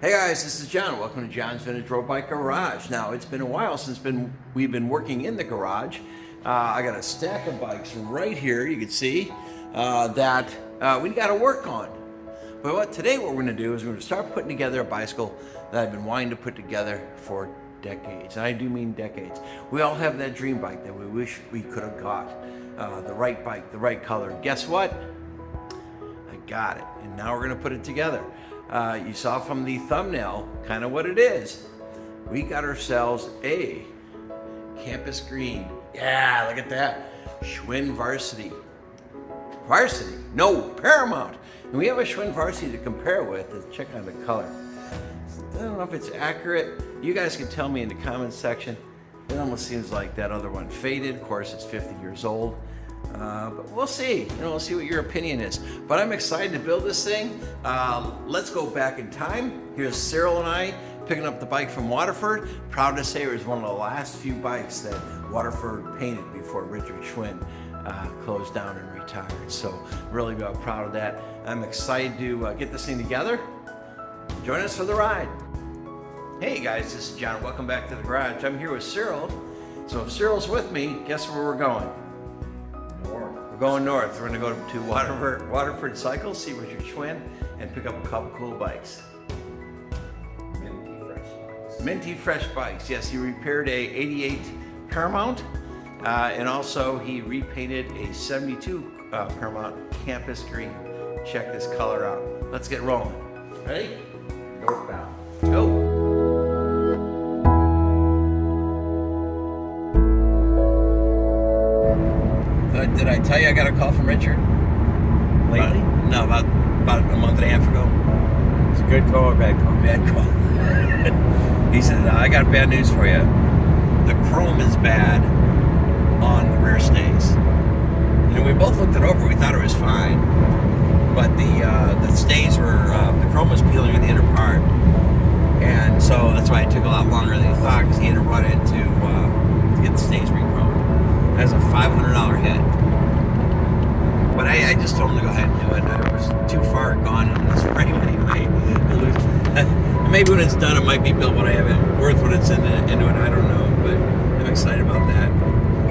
Hey guys, this is John. Welcome to John's Vintage Road Bike Garage. Now, it's been a while since we've been working in the garage. I got a stack of bikes right here, you can see, that we got to work on. But today what we're going to do is we're going to start putting together a bicycle that I've been wanting to put together for decades. And I do mean decades. We all have that dream bike that we wish we could have got. The right bike, the right color. Guess what? I got it. And now we're going to put it together. You saw from the thumbnail kind of what it is. We got ourselves a campus green. Yeah, look at that. Schwinn Varsity. Varsity? No, Paramount. And we have a Schwinn Varsity to compare with. Let's check out the color. I don't know if it's accurate. You guys can tell me in the comments section. It almost seems like that other one faded. Of course, it's 50 years old. But we'll see. We'll see what your opinion is. But I'm excited to build this thing. Let's go back in time. Here's Cyril and I picking up the bike from Waterford. Proud to say it was one of the last few bikes that Waterford painted before Richard Schwinn closed down and retired. So really proud of that. I'm excited to get this thing together. Join us for the ride. Hey guys, this is John. Welcome back to the garage. I'm here with Cyril. So if Cyril's with me, guess where we're going? We're going north. We're going to go to Waterford Cycles, see Richard Schwinn, and pick up a couple cool bikes. Minty fresh bikes. Minty fresh bikes. Yes, he repaired a 88 Paramount, and also he repainted a 72 Paramount Campus Green. Check this color out. Let's get rolling. Ready? Northbound. Go. Did I tell you I got a call from Richard? Lately? About a month and a half ago. It's a good call or bad call? Bad call. He said, I got bad news for you. The chrome is bad on the rear stays. We both looked it over. We thought it was fine. But the stays were, the chrome was peeling in the inner part. And so that's why it took a lot longer than he thought, because he had to run it to get the stays re-chromed. That's a $500 hit. But I just told him to go ahead and do it. I was too far gone in this frame anyway. Maybe when it's done, it might be built when I have it worth when it's into it. I don't know, but I'm excited about that.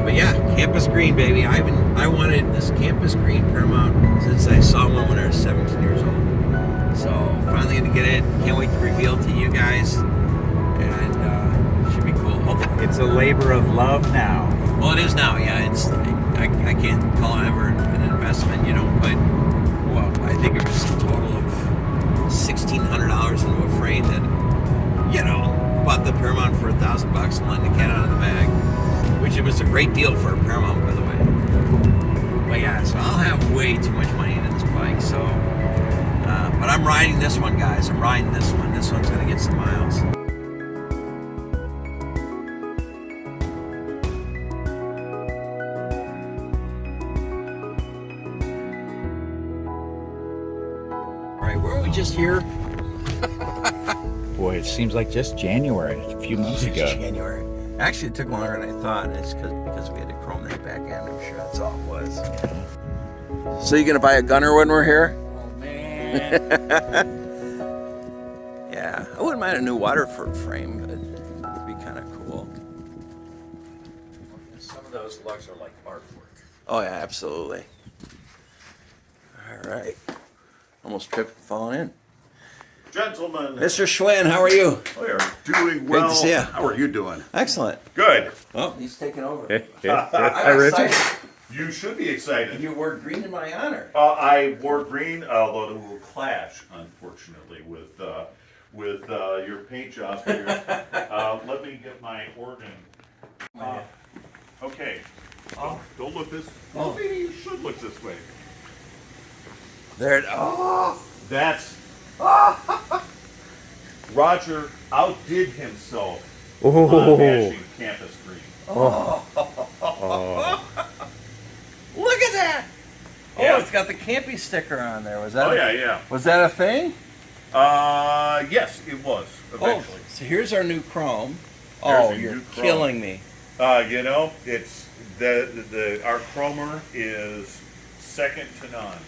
But yeah, campus green, baby. I wanted this campus green Paramount since I saw one when I was 17 years old. So finally gonna get it. Can't wait to reveal it to you guys. And it should be cool. Hopefully. It's a labor of love now. Well, it is now, yeah. It's I can't call it ever an investment, but I think it was a total of $1,600 into a frame that, bought the Paramount for $1,000 and let the cat out of the bag, which it was a great deal for a Paramount, by the way. But yeah, so I'll have way too much money into this bike, so, but I'm riding this one, guys. I'm riding this one. This one's gonna get some miles. Just here. Boy, it seems like just January, a few months ago. January. Actually, it took longer than I thought. It's because we had to chrome that back end. I'm sure that's all it was. Yeah. So you gonna buy a gunner when we're here? Oh man. Yeah, I wouldn't mind a new Waterford frame, but it'd be kind of cool. Some of those lugs are like artwork. Oh yeah, absolutely. All right. Almost tripped and falling in. Gentlemen, Mr. Schwinn, how are you? we are doing well. Great to see you. How are you doing? Excellent. Good. Well, he's taking over. Hi, Richard. You should be excited. You wore green in my honor. I wore green, although it will clash, unfortunately, with your paint job here. Let me get my organ. Okay. Don't look this. Well, maybe you should look this way. There it. Oh. That's. Roger outdid himself on matching campus green. Oh. Look at that! Yeah. Oh, it's got the campy sticker on there. Was that? Oh yeah. Was that a thing? Yes, it was eventually. Oh, so here's our new chrome. There's Oh, a you're new chrome. killing me. It's our chromer is second to none.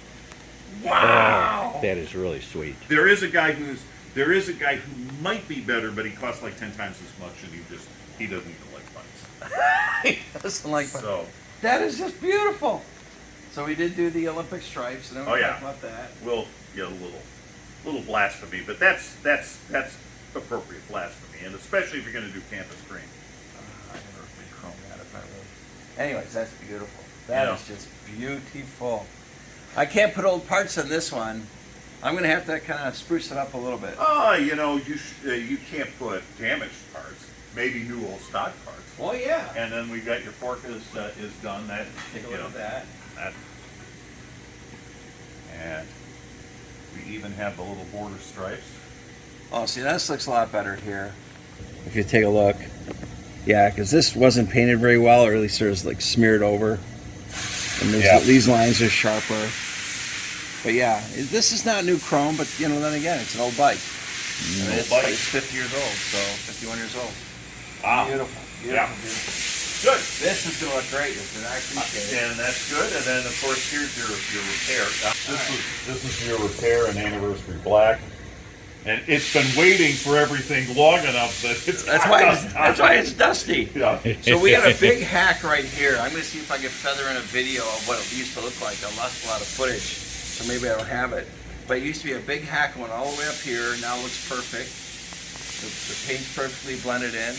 Wow! That is really sweet. There is a guy who's There is a guy who might be better, but he costs like 10 times as much, and he doesn't even like bikes. He doesn't like bikes. So That is just beautiful. So we did do the Olympic stripes, and then we talked about that. We'll get a little blasphemy, but that's appropriate blasphemy, and especially if you're going to do campus green. I never really chrome that if I would. Anyways, that's beautiful. That is just beautiful. I can't put old parts on this one. I'm going to have to kind of spruce it up a little bit. You know, you can't put damaged parts. Maybe new old stock parts. Oh yeah. And then we got your fork is done. That Take a look at that. And we even have the little border stripes. Oh, see, this looks a lot better here. If you take a look. Yeah, because this wasn't painted very well, or at least there's like smeared over. And these lines are sharper. But yeah, this is not new chrome, but you know, then again, it's an old bike. It's 50 years old, so 51 years old. Wow. Beautiful. Yeah. Beautiful. Good. This is going to look great. It's an actually shade. And that's good. And then, of course, here's your repair. This is your repair and anniversary black. And it's been waiting for everything long enough that it's That's why it's dusty. Yeah. So we got a big hack right here. I'm going to see if I can feather in a video of what it used to look like. I lost a lot of footage, so maybe I don't have it. But it used to be a big hack went all the way up here. Now it looks perfect. The paint's perfectly blended in.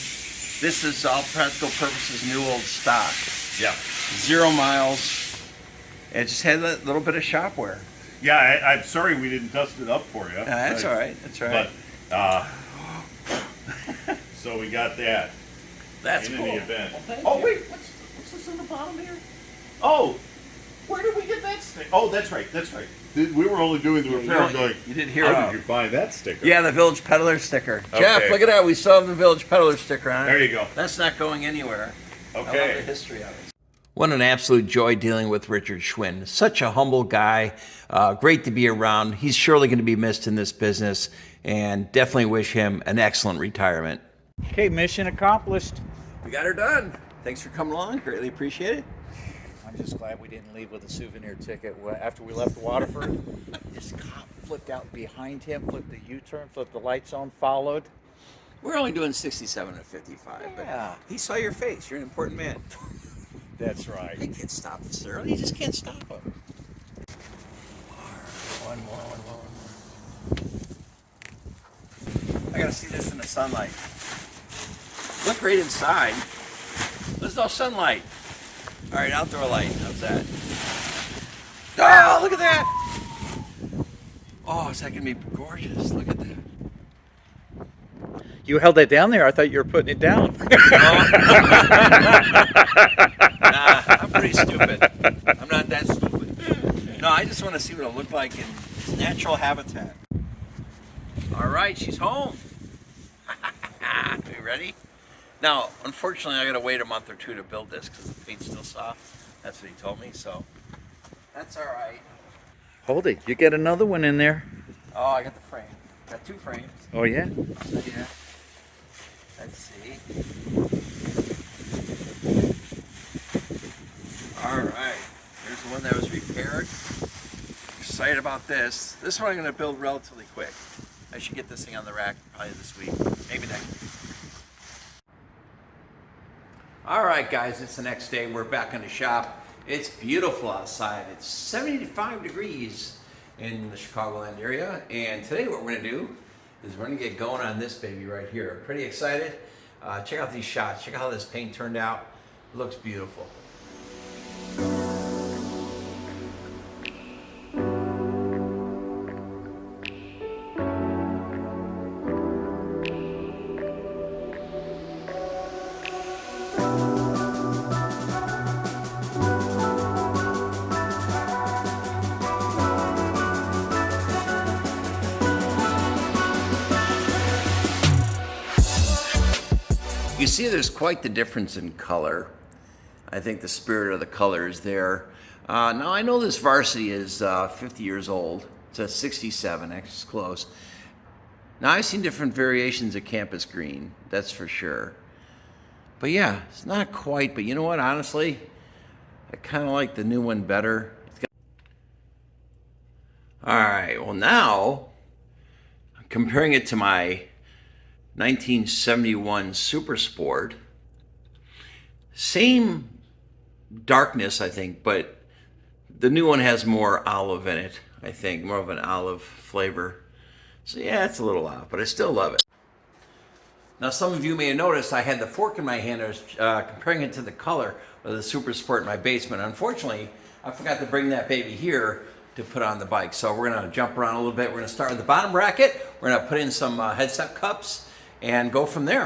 This is all practical purposes new old stock. Yeah. 0 miles. It just had a little bit of shop wear. Yeah, I'm sorry we didn't dust it up for you. That's all right. That's all right. But, so we got that. That's in cool. the event. Well, Wait, what's this on the bottom here? Oh, where did we get that sticker? Oh, that's right. We were only doing the repair. I'm going, you didn't hear how did you find that sticker? Yeah, the Village Peddler sticker. Okay. Jeff, look at that. We still have the Village Peddler sticker on it. There you go. That's not going anywhere. Okay. I love the history of it. What an absolute joy dealing with Richard Schwinn. Such a humble guy. Great to be around. He's surely going to be missed in this business, and definitely wish him an excellent retirement. Okay, mission accomplished. We got her done. Thanks for coming along. Greatly appreciate it. I'm just glad we didn't leave with a souvenir ticket. After we left Waterford, this cop flipped out behind him, flipped the U-turn, flipped the lights on, followed. We're only doing 67 to 55, Yeah. but he saw your face. You're an important man. That's right. They can't stop this early. You just can't stop him. One more. I gotta see this in the sunlight. Look right inside. There's no sunlight. All right, outdoor light. How's that? Oh, look at that! Oh, is that gonna be gorgeous? Look at that. You held that down there. I thought you were putting it down. Nah, I'm pretty stupid. I'm not that stupid. No, I just want to see what it'll look like in its natural habitat. All right, she's home. Are you ready? Now, unfortunately, I got to wait a month or two to build this because the paint's still soft. That's what he told me, so that's all right. Hold it. You get another one in there. Oh, I got the frame. Got 2 frames. Oh, yeah? Yeah. Let's see. All right. Here's the one that was repaired. Excited about this. This one I'm going to build relatively quick. I should get this thing on the rack probably this week, maybe next week. All right, guys, it's the next day. We're back in the shop. It's beautiful outside. It's 75 degrees in the Chicagoland area. And today what we're going to do is we're going to get going on this baby right here. Pretty excited. Check out these shots. Check out how this paint turned out. It looks beautiful. You see there's quite the difference in color. I think the spirit of the color is there. Now I know this Varsity is 50 years old. It's a 67, it's close. Now I've seen different variations of campus green, that's for sure. But yeah, it's not quite, but you know what, honestly, I kind of like the new one better. All right, well now, comparing it to my 1971 Super Sport, same darkness, I think, but the new one has more olive in it, I think, more of an olive flavor. So yeah, it's a little off, but I still love it. Now, some of you may have noticed I had the fork in my hand. I was comparing it to the color of the Super Sport in my basement. Unfortunately, I forgot to bring that baby here to put on the bike. So we're gonna jump around a little bit. We're gonna start with the bottom bracket. We're gonna put in some headset cups and go from there.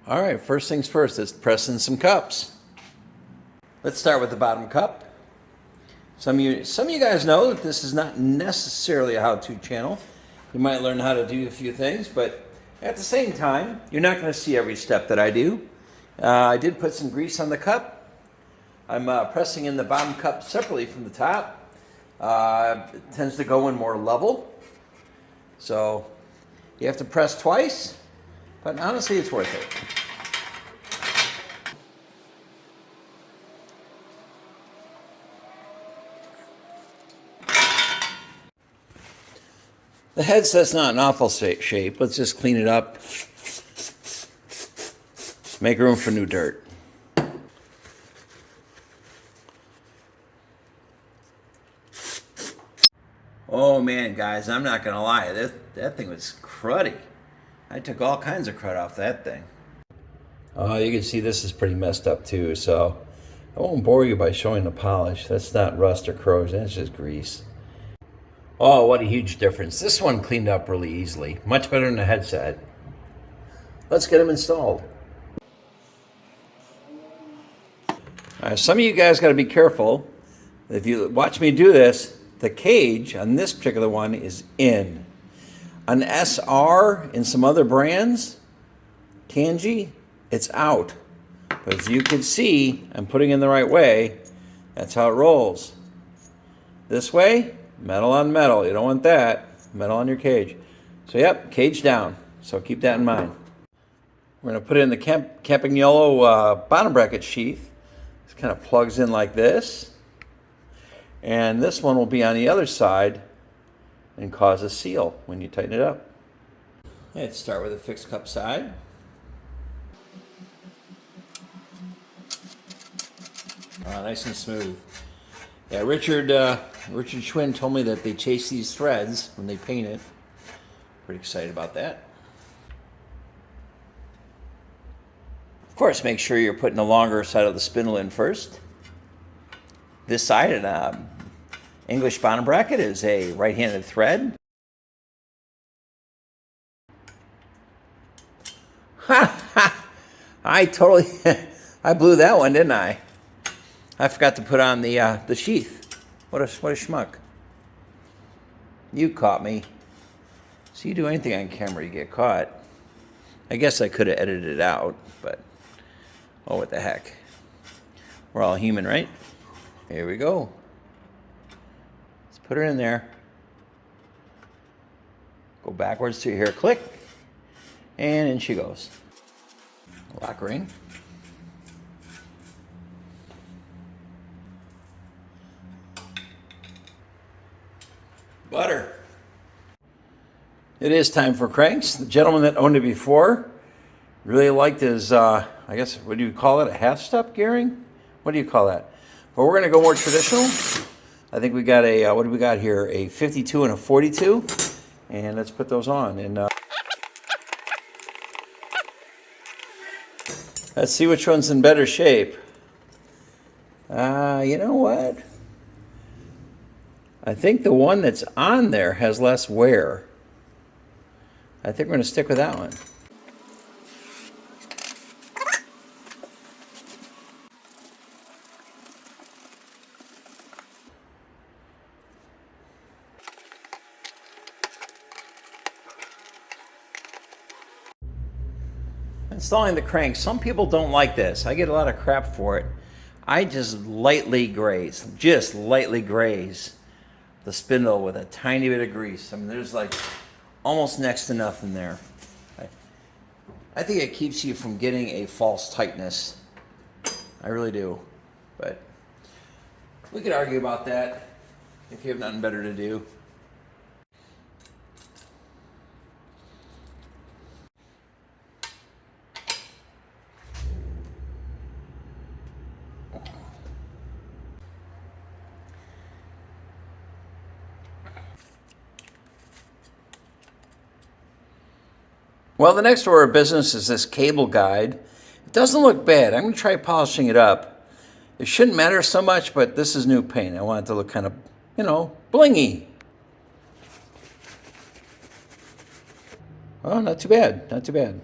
All right, first things first, let's press in some cups. Let's start with the bottom cup. Some of you guys know that this is not necessarily a how-to channel. You might learn how to do a few things, but at the same time, you're not going to see every step that I do. I did put some grease on the cup. I'm pressing in the bottom cup separately from the top. It tends to go in more level. So you have to press twice, but honestly, it's worth it. The headset's not an awful shape. Let's just clean it up. Make room for new dirt. Oh man, guys, I'm not gonna lie. That thing was cruddy. I took all kinds of crud off that thing. Oh, you can see this is pretty messed up too, so I won't bore you by showing the polish. That's not rust or corrosion, that's just grease. Oh, what a huge difference. This one cleaned up really easily. Much better than the headset. Let's get them installed. Some of you guys got to be careful. If you watch me do this, the cage on this particular one is in. On SR and some other brands, Kanji, it's out. But as you can see, I'm putting it in the right way. That's how it rolls. This way, metal on metal. You don't want that. Metal on your cage. So yep, cage down. So keep that in mind. We're going to put it in the Camping Yellow bottom bracket sheath. It kind of plugs in like this. And this one will be on the other side and cause a seal when you tighten it up. Let's start with the fixed cup side. Nice and smooth. Yeah, Richard Schwinn told me that they chase these threads when they paint it. Pretty excited about that. Of course, make sure you're putting the longer side of the spindle in first. This side, an English bottom bracket, is a right-handed thread. I blew that one, didn't I? I forgot to put on the sheath. What a schmuck. You caught me. So you do anything on camera, you get caught. I guess I could have edited it out, but oh, what the heck. We're all human, right? Here we go. Let's put her in there. Go backwards to here, click, and in she goes. Lock her in. Butter. It is time for cranks. The gentleman that owned it before really liked his, I guess, what do you call it? A half step gearing? What do you call that? But we're going to go more traditional. I think we got a, what do we got here? A 52 and a 42. And let's put those on. And let's see which one's in better shape. You know what? I think the one that's on there has less wear. I think we're going to stick with that one. Installing the crank. Some people don't like this. I get a lot of crap for it. I just lightly graze the spindle with a tiny bit of grease. I mean, there's like almost next to nothing there. I think it keeps you from getting a false tightness. I really do. But we could argue about that if you have nothing better to do. Well, the next order of business is this cable guide. It doesn't look bad. I'm going to try polishing it up. It shouldn't matter so much, but this is new paint. I want it to look kind of, you know, blingy. Oh, not too bad, not too bad.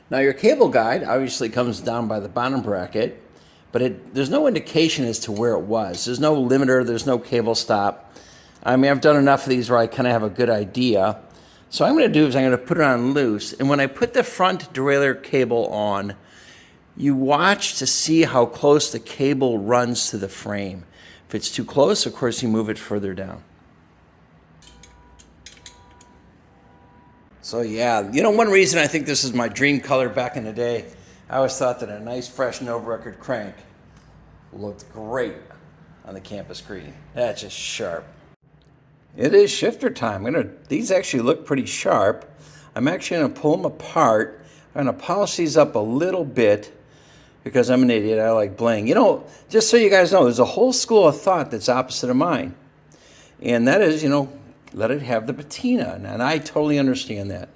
Now your cable guide obviously comes down by the bottom bracket, but there's no indication as to where it was. There's no limiter, there's no cable stop. I mean, I've done enough of these where I kind of have a good idea. So what I'm going to do is I'm going to put it on loose, and when I put the front derailleur cable on, you watch to see how close the cable runs to the frame. If it's too close, of course, you move it further down. So yeah, you know, one reason I think this is my dream color back in the day, I always thought that a nice fresh no record crank looked great on the campus screen. That's just sharp. It is shifter time. These actually look pretty sharp. I'm actually going to pull them apart. I'm going to polish these up a little bit because I'm an idiot. I like bling. You know, just so you guys know, there's a whole school of thought that's opposite of mine. And that is, you know, let it have the patina. And I totally understand that.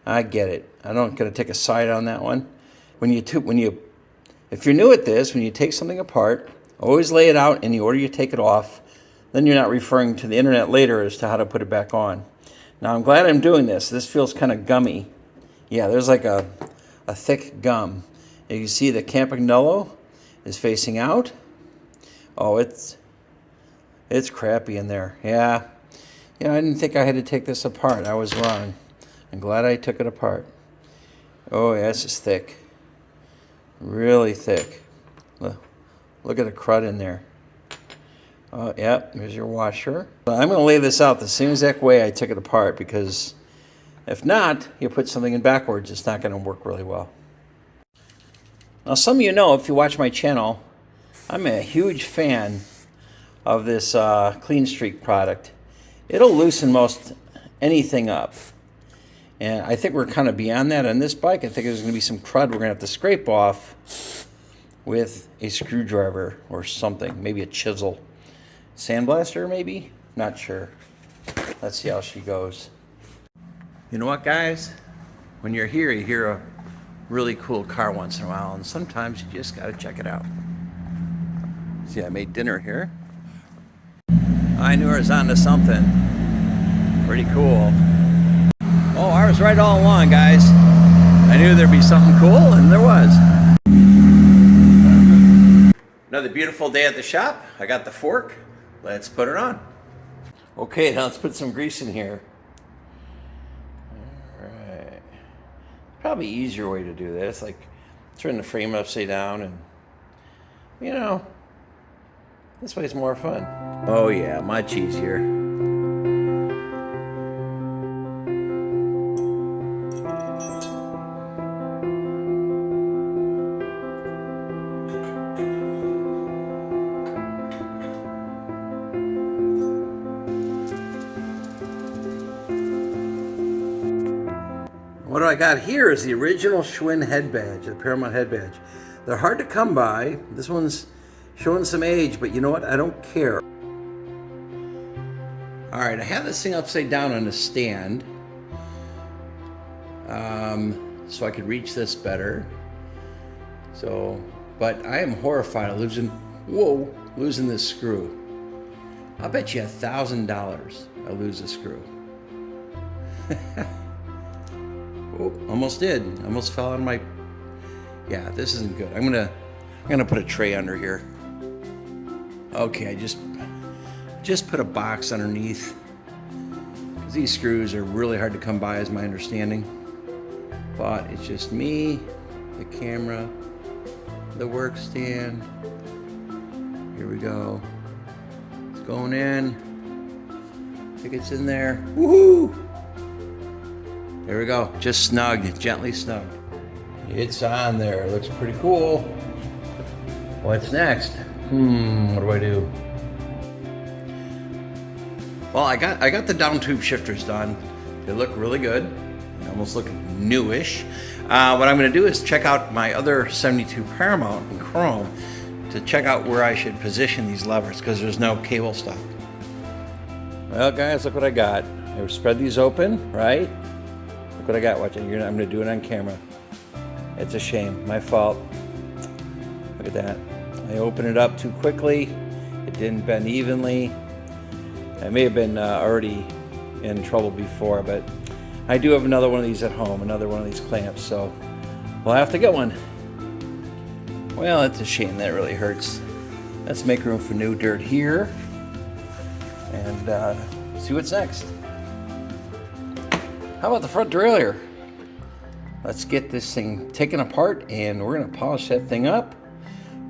I get it. I'm not going to take a side on that one. If you're new at this, when you take something apart, always lay it out in the order you take it off. Then you're not referring to the internet later as to how to put it back on. Now, I'm glad I'm doing this. This feels kind of gummy. Yeah, there's like a thick gum. And you can see the Campanello is facing out. Oh, it's crappy in there. Yeah. Yeah, I didn't think I had to take this apart. I was wrong. I'm glad I took it apart. Oh, yeah, this is thick. Really thick. Look at the crud in there. Oh, yeah, there's your washer. So I'm going to lay this out the same exact way I took it apart, because if not, you put something in backwards, it's not going to work really well. Now, some of you know, if you watch my channel, I'm a huge fan of this Clean Streak product. It'll loosen most anything up. And I think we're kind of beyond that on this bike. I think there's going to be some crud we're going to have to scrape off with a screwdriver or something. Maybe a chisel. Sandblaster, maybe? Not sure. Let's see how she goes. You know what, guys? When you're here, you hear a really cool car once in a while, and sometimes you just got to check it out. See, I made dinner here. I knew I was onto something. Pretty cool. Oh, I was right all along, guys. I knew there'd be something cool, and there was. Another beautiful day at the shop. I got the fork. Let's put it on. Okay, now let's put some grease in here. All right. Probably easier way to do this, like turn the frame upside down, and you know, this way's more fun. Oh yeah, much easier. What I got here is the original Schwinn head badge, the Paramount head badge. They're hard to come by. This one's showing some age, but you know what? I don't care. All right, I have this thing upside down on a stand, so I could reach this better. But I am horrified of losing this screw. I'll bet you $1,000 I lose a screw. Oh, almost did. Almost fell on my. Yeah, this isn't good. I'm gonna put a tray under here. Okay, I just put a box underneath. These screws are really hard to come by, is my understanding. But it's just me, the camera, the work stand. Here we go. It's going in. I think it's in there. Woohoo! There we go. Just snugged, gently snugged. It's on there. It looks pretty cool. What's next? What do I do? Well, I got the down tube shifters done. They look really good. They almost look newish. What I'm going to do is check out my other 72 Paramount in chrome to check out where I should position these levers, because there's no cable stop. Well, guys, look what I got. I spread these open, right? Look what I got. Watch it. I'm going to do it on camera. It's a shame. My fault. Look at that. I opened it up too quickly. It didn't bend evenly. I may have been already in trouble before, but I do have another one of these at home, another one of these clamps, so we'll have to get one. Well, it's a shame. That really hurts. Let's make room for new dirt here and see what's next. How about the front derailleur? Let's get this thing taken apart and we're going to polish that thing up.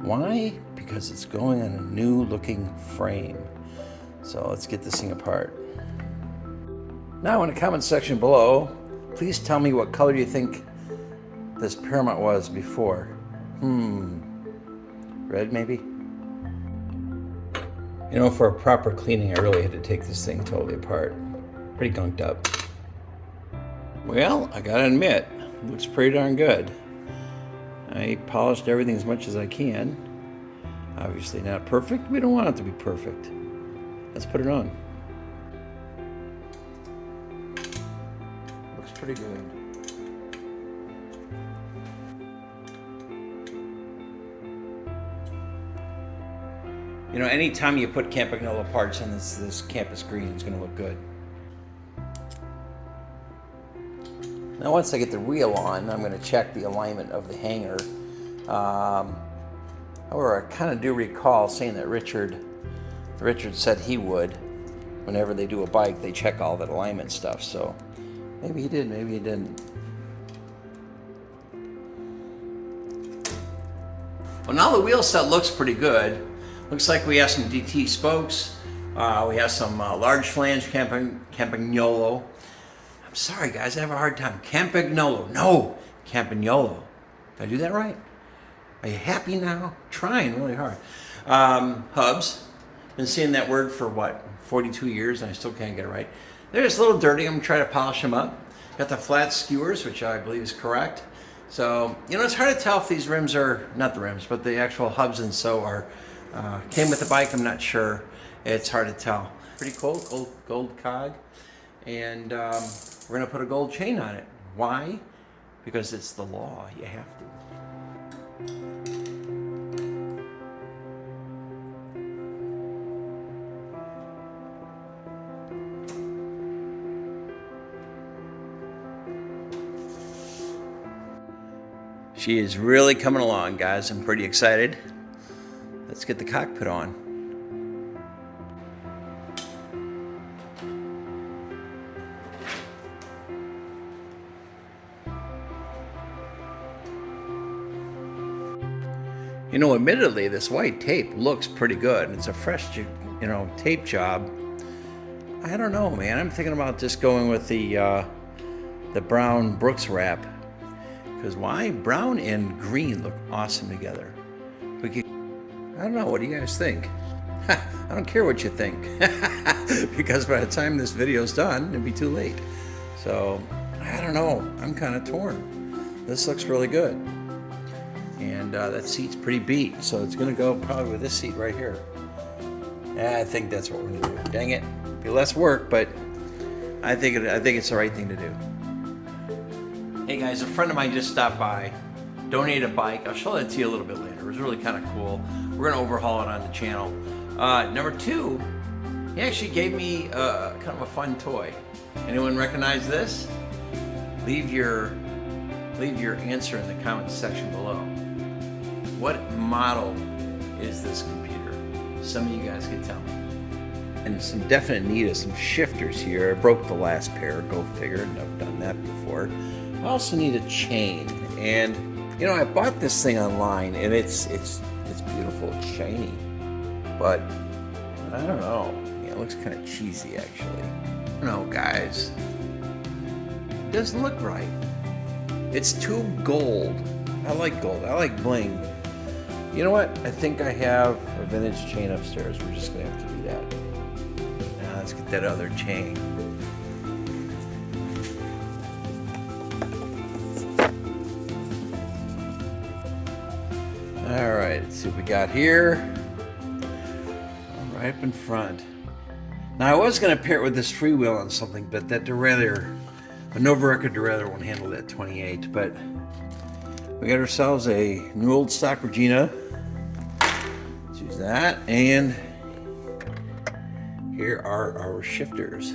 Why? Because it's going on a new looking frame. So let's get this thing apart. Now in the comment section below, please tell me what color you think this Paramount was before. Red maybe? You know, for a proper cleaning, I really had to take this thing totally apart. Pretty gunked up. Well, I gotta admit, it looks pretty darn good. I polished everything as much as I can. Obviously not perfect. We don't want it to be perfect. Let's put it on. Looks pretty good. You know, anytime you put Campagnolo parts in this campus green, it's going to look good. Now once I get the wheel on, I'm going to check the alignment of the hanger. However, I kind of do recall saying that Richard said he would. Whenever they do a bike, they check all that alignment stuff. So maybe he did, maybe he didn't. Well, now the wheel set looks pretty good. Looks like we have some DT spokes. We have some large flange Campagnolo. I'm sorry, guys, I have a hard time. Campagnolo. No, Campagnolo. Did I do that right? Are you happy now? Trying really hard. Hubs. Been seeing that word for what, 42 years, and I still can't get it right. They're just a little dirty. I'm gonna try to polish them up. Got the flat skewers, which I believe is correct. So, you know, it's hard to tell if these rims are, not the rims, but the actual hubs and so are, came with the bike, I'm not sure. It's hard to tell. Pretty cool, gold cog. And we're gonna put a gold chain on it. Why? Because it's the law, you have to. She is really coming along, guys. I'm pretty excited. Let's get the cockpit on. You know, admittedly, this white tape looks pretty good. It's a fresh, tape job. I don't know, man. I'm thinking about just going with the brown Brooks wrap. Because why? Brown and green look awesome together. I don't know. What do you guys think? I don't care what you think. Because by the time this video's done, it'll be too late. So, I don't know. I'm kind of torn. This looks really good. And that seat's pretty beat. So it's going to go probably with this seat right here. I think that's what we're going to do. Dang it. Be less work, but I think it's the right thing to do. Hey guys, a friend of mine just stopped by, donated a bike. I'll show that to you a little bit later. It was really kind of cool. We're gonna overhaul it on the channel. Number two, he actually gave me kind of a fun toy. Anyone recognize this? Leave your answer in the comments section below. What model is this computer? Some of you guys can tell me. And some definite need of some shifters here. I broke the last pair, go figure, and I've done that before. I also need a chain, and you know, I bought this thing online, and it's beautiful, it's shiny, but I don't know. Yeah, it looks kind of cheesy, actually. I don't know, guys. It doesn't look right. It's too gold. I like gold. I like bling. You know what? I think I have a vintage chain upstairs. We're just gonna have to do that. Now let's get that other chain. All right, let's see what we got here. Right up in front. Now I was going to pair it with this freewheel on something, but that derailleur A Nova record derailleur won't handle that 28, but we got ourselves a new old stock Regina. Let's use that, and here are our shifters.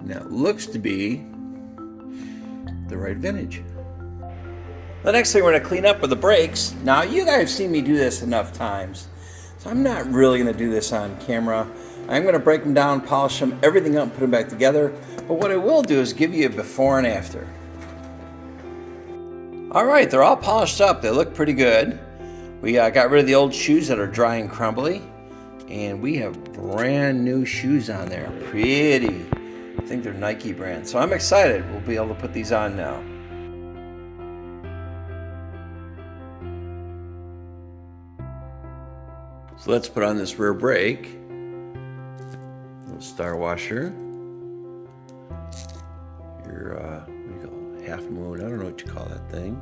Now it looks to be the right vintage. The next thing we're going to clean up are the brakes. Now you guys have seen me do this enough times, so I'm not really going to do this on camera. I'm going to break them down, polish them, everything up, and put them back together. But what I will do is give you a before and after. All right, they're all polished up. They look pretty good. We got rid of the old shoes that are dry and crumbly, and we have brand new shoes on there. Pretty. I think they're Nike brand. So I'm excited. We'll be able to put these on now. So let's put on this rear brake. Little star washer. Your, what do you call it? Half moon. I don't know what you call that thing.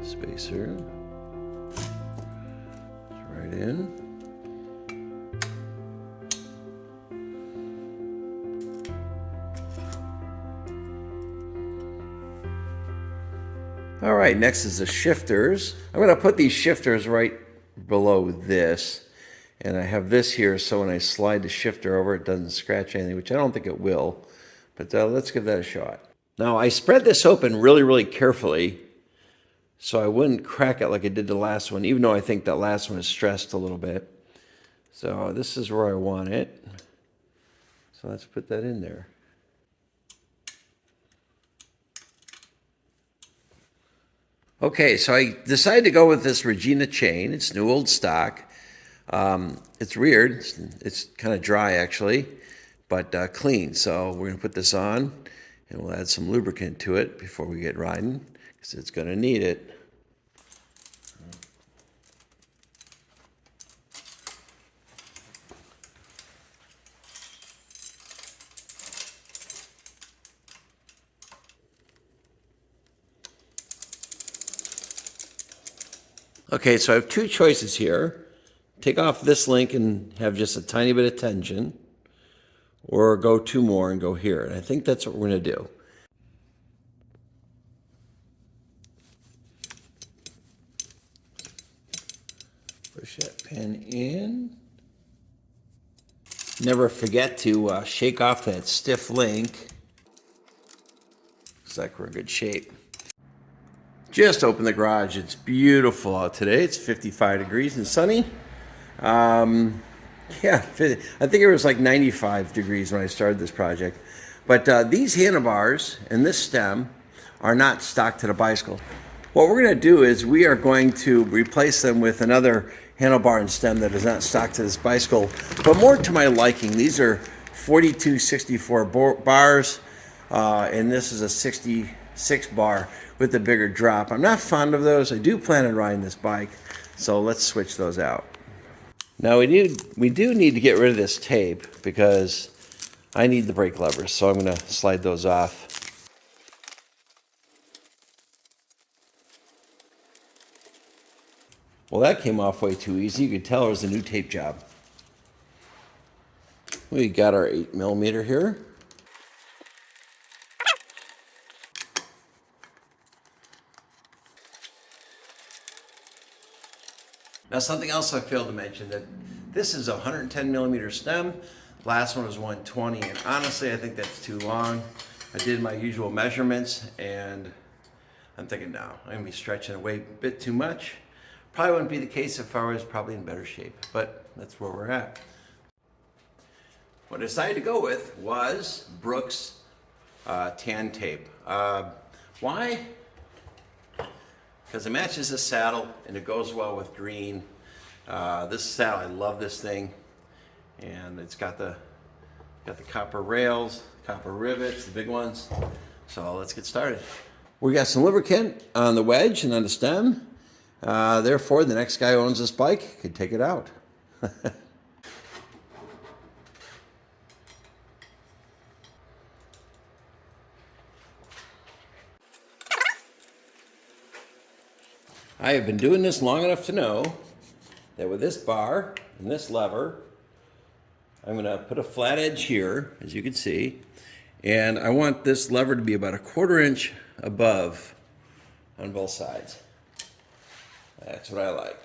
Spacer. It's right in. All right, next is the shifters. I'm going to put these shifters right below this, and I have this here so when I slide the shifter over it doesn't scratch anything, which I don't think it will, but let's give that a shot. Now I spread this open really carefully so I wouldn't crack it like I did the last one, even though I think that last one is stressed a little bit. So this is where I want it, so let's put that in there. Okay, so I decided to go with this Regina chain. It's new old stock. It's weird. It's kind of dry actually, but clean. So we're gonna put this on and we'll add some lubricant to it before we get riding because it's gonna need it. Okay, so I have two choices here. Take off this link and have just a tiny bit of tension, or go two more and go here. And I think that's what we're going to do. Push that pin in. Never forget to shake off that stiff link. Looks like we're in good shape. Just opened the garage. It's beautiful out today. It's 55 degrees and sunny. Yeah, I think it was like 95 degrees when I started this project. But these handlebars and this stem are not stock to the bicycle. What we're going to do is we are going to replace them with another handlebar and stem that is not stock to this bicycle, but more to my liking. These are 4264 bars, and this is a 66 bar with the bigger drop. I'm not fond of those. I do plan on riding this bike, so let's switch those out. Now we do need to get rid of this tape because I need the brake levers, so I'm going to slide those off. Well, that came off way too easy. You could tell it was a new tape job. We got our 8mm here. Now, something else I failed to mention, that this is a 110mm stem. Last one was 120, and honestly, I think that's too long. I did my usual measurements, and I'm thinking, no, I'm gonna be stretching away a bit too much. Probably wouldn't be the case if I was probably in better shape, but that's where we're at. What I decided to go with was Brooks tan tape. Why? Because it matches the saddle and it goes well with green. This saddle, I love this thing, and it's got the copper rails, copper rivets, the big ones. So let's get started. We got some lubricant on the wedge and on the stem. Therefore, the next guy who owns this bike could take it out. I have been doing this long enough to know that with this bar and this lever, I'm going to put a flat edge here, as you can see, And I want this lever to be about 1/4 inch above on both sides. That's what I like.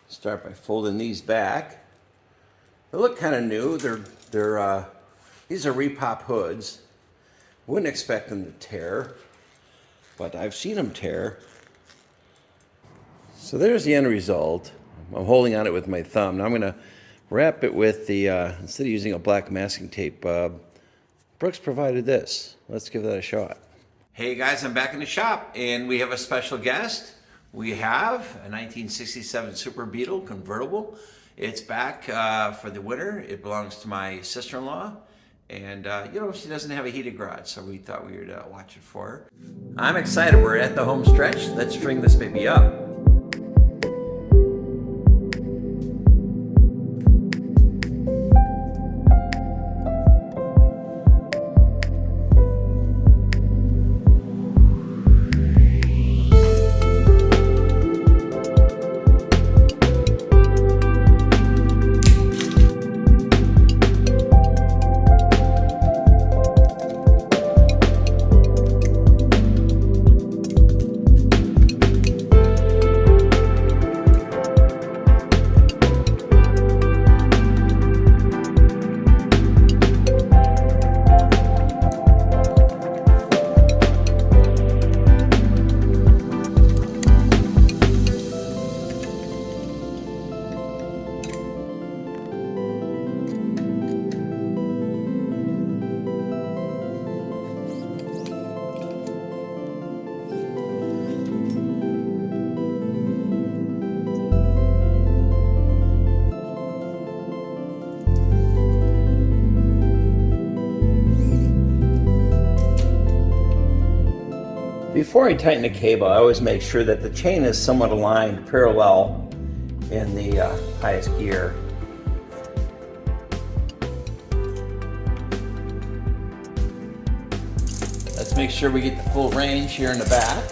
Start by folding these back. They look kind of new. These are repop hoods. Wouldn't expect them to tear, but I've seen them tear. So there's the end result. I'm holding on it with my thumb. Now I'm going to wrap it with the, instead of using a black masking tape, Brooks provided this. Let's give that a shot. Hey guys, I'm back in the shop and we have a special guest. We have a 1967 Super Beetle convertible. It's back for the winter. It belongs to my sister-in-law. And, you know, she doesn't have a heated garage, so we thought we would watch it for her. I'm excited. We're at the home stretch. Let's string this baby up. Before I tighten the cable, I always make sure that the chain is somewhat aligned parallel in the highest gear. Let's make sure we get the full range here in the back.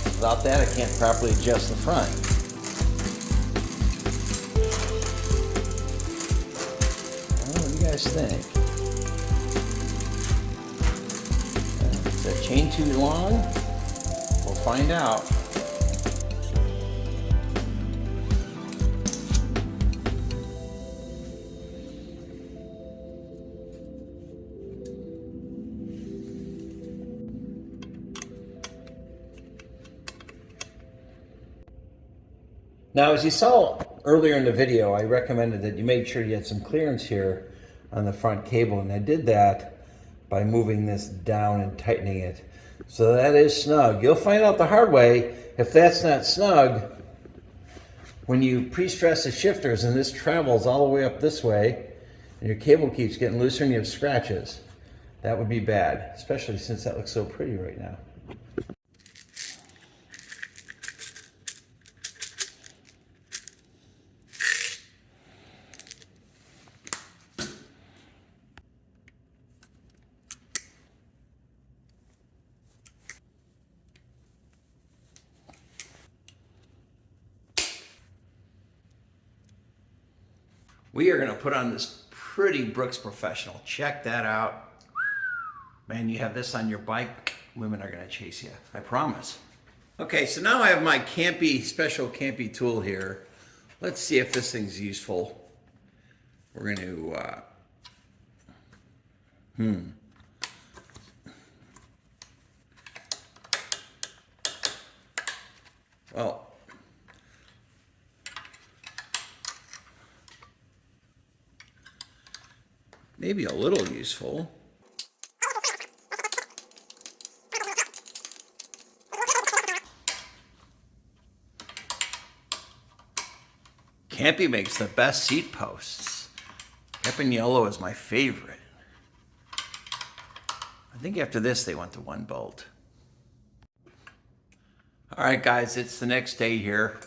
Without that, I can't properly adjust the front. What do you guys think? Is that chain too long? We'll find out. Now, as you saw earlier in the video, I recommended that you make sure you had some clearance here on the front cable, and I did that by moving this down and tightening it. So that is snug. You'll find out the hard way if that's not snug when you pre-stress the shifters and this travels all the way up this way and your cable keeps getting looser and you have scratches. That would be bad, especially since that looks so pretty right now. We are going to put on this pretty Brooks Professional. Check that out. Man, you have this on your bike, women are going to chase you. I promise. Okay, so now I have my special campy tool here. Let's see if this thing's useful. We're going to... Well... maybe a little useful. Campy makes the best seat posts. Yellow is my favorite. I think after this they went to 1 bolt. All right, guys, it's the next day here.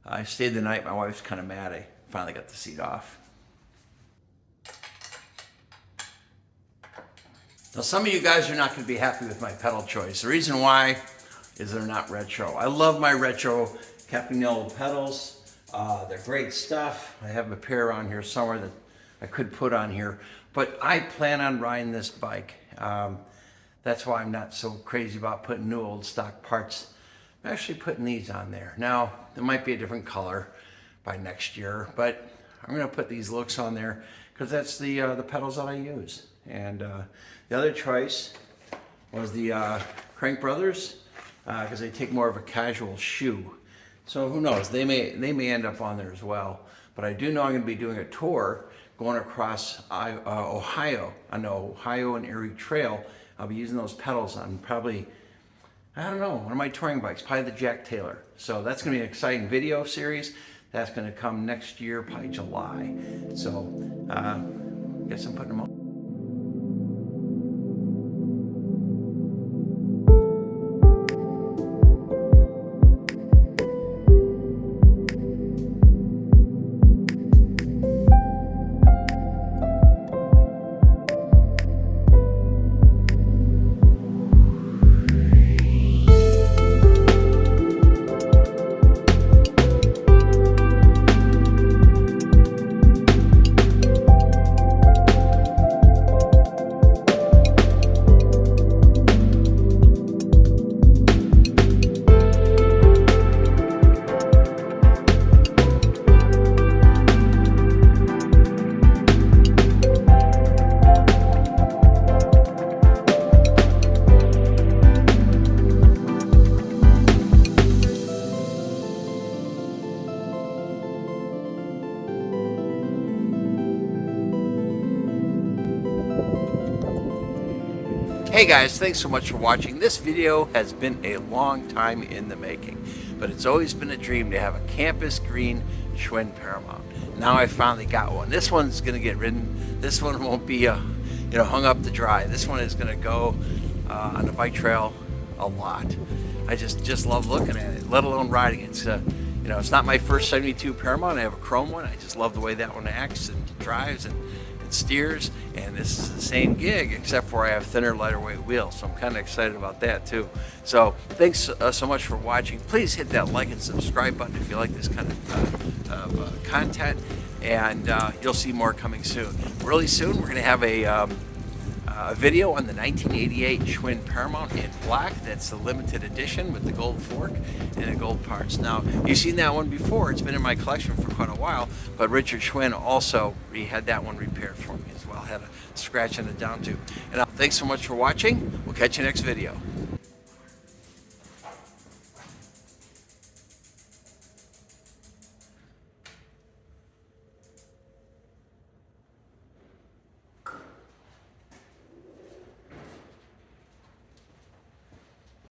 I stayed the night. My wife's kind of mad. I finally got the seat off. Now, some of you guys are not going to be happy with my pedal choice. The reason why is they're not retro. I love my retro Campagnolo pedals. They're great stuff. I have a pair on here somewhere that I could put on here, but I plan on riding this bike. That's why I'm not so crazy about putting new old stock parts. I'm actually putting these on there. Now, it might be a different color by next year, but I'm gonna put these looks on there because that's the pedals that I use. And the other choice was the Crank Brothers, because they take more of a casual shoe. So who knows, they may end up on there as well. But I do know I'm gonna be doing a tour going across Ohio, on the Ohio and Erie Trail. I'll be using those pedals on probably, I don't know, one of my touring bikes, probably the Jack Taylor. So that's gonna be an exciting video series. That's gonna come next year, probably July. So, guess I'm putting them on. Hey guys, thanks so much for watching. This video has been a long time in the making, but it's always been a dream to have a campus green Schwinn Paramount. Now I finally got one. This one's gonna get ridden. This one won't be hung up to dry. This one is gonna go on the bike trail a lot. I just love looking at it, let alone riding it. It's it's not my first 72 Paramount. I have a chrome one. I just love the way that one acts and drives and steers, and this is the same gig except for I have thinner, lighter weight wheels, so I'm kind of excited about that too. So thanks so much for watching. Please hit that like and subscribe button if you like this kind of content, and you'll see more coming soon. Really soon we're going to have a video on the 1988 Schwinn Paramount in black. That's the limited edition with the gold fork and the gold parts. Now, you've seen that one before. It's been in my collection for quite a while, but Richard Schwinn also had that one repaired for me as well. Had a scratch in the down tube. And thanks so much for watching. We'll catch you next video.